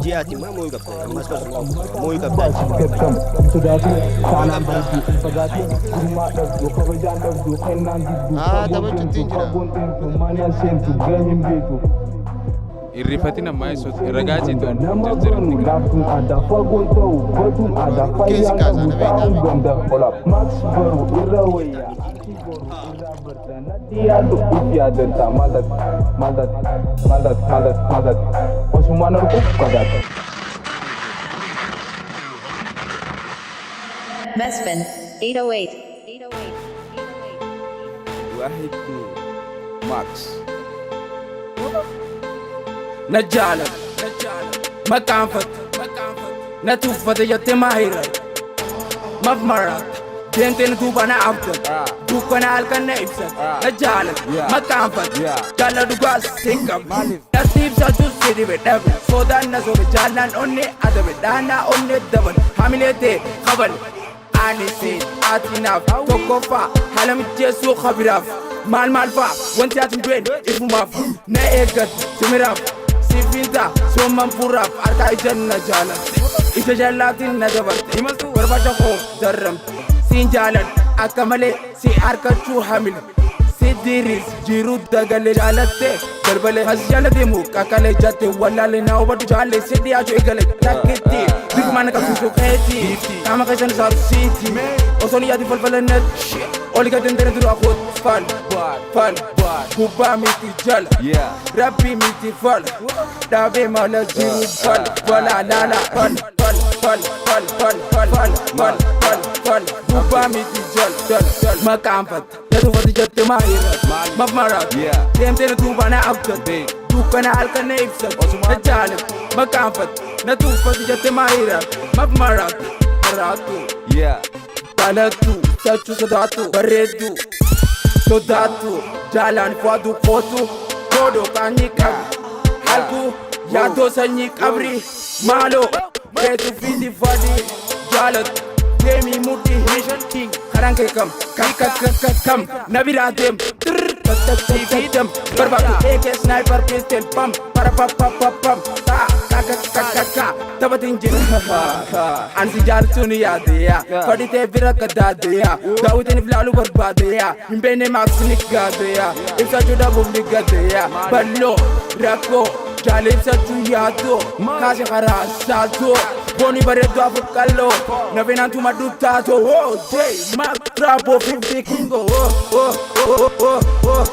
جياتي ما مو يقبل ما اسكت مو يقبل تبغى تنجرا irrifatina maiso ragazzi ton jirjirti كيس كذا أنا Mesfin 808 واحد ماكس نجالك مكان فت نتوفت يتماهير مفمرات دينتين دوبانا عبدك دوكنا الكنا إبسك نجالك مكان فت جالا دوغاس سيكم نسيب ساتو سيدي بدبل سودان نسو بجالان أوني أدب دانا أوني دبل حملتي خبل أني سيد آتيناف توكوفا حلم جيسو خبراف مال فا وانتي آتم دوين إفو ماف نأيقات تمراف سيفينتا سومن فوراف أركا إجن نجالك إتجالاتين نجبرت برباشا خوف درمت سين جالن أكملي سي أركا شو حمل سي ديريس جيرو دغالي جالتي دربلي هس جالتي مو كاكالي جاتي ولا لنا وبدو جالي سيدي آجو إغالي تاكيتي بيك مانا كفوشو خيتي كاما كيسان سارو سيتي وصولي يادي فالفالنت Oli ka tendere duro akot fal Kuba miti jal Rappi miti fal Dabe mala jiru fal Wala lala fal Kuba miti jal Makampat Yadu wadi jatte mahira Mafmarat Dem tere tuba na abjad Tuka na alka na ibsad Najalib Makampat Natufa di jatte mahira Mafmarat Maratu Talatu Sachu sadatu Baredu Sodatu Jalan fadu kotu Kodo kanyi kabri Halku Yado sanyi kabri Malo Ketu fidi fadi Jalat Demi muti Mission King Karanke kam Kam Nabiratem Dem Barbatu AK sniper pistol pump Para pam Ta tabatin jin ansi jar suni yaadiya fadi te viraka daadiya dawutin flalu barbadiya imbene maxnik gaadiya ifsa juda bumni gaadiya ballo rako jalib sa tuyado kasi kharasato boni baredo afukallo navena tuma dutato oh day mak trabo 50 kingo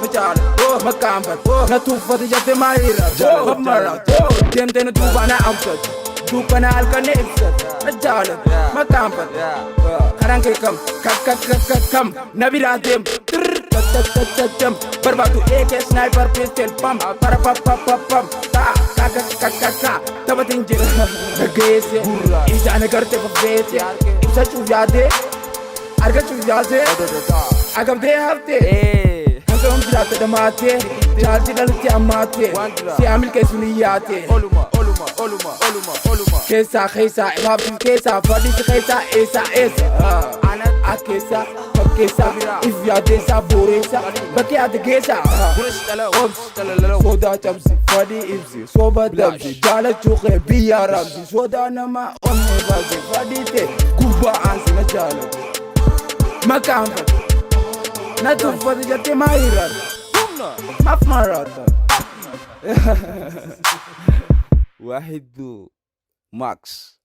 machal makambat na tufati jate mahira mamara tentene tubana outset Dukana alkane ibsat Najalat Makampat Karanke kam Nabiratem Barbatu AK sniper pistol pump Para pam Ta tabatin jir Nagese Ijane karte pavete Ibsa chujade Arga chujade Agam de hafte Hangam jirate damate Jalti dalti amate Si amil ke suniyate Oluma Kesa khesa Ibhabtin kesa Fadis khesa Esa Anat akesa Fakesa Ifyadesa Boresa Baki adegesa Soda chamsi Fadi ibsi Soba dabsi Jala chukhe Biya ramsi Soda nama Onne bazi Fadi te Kuba ansi na jala Makampa Natufati jate mahiran Mafmarata واحد ماكس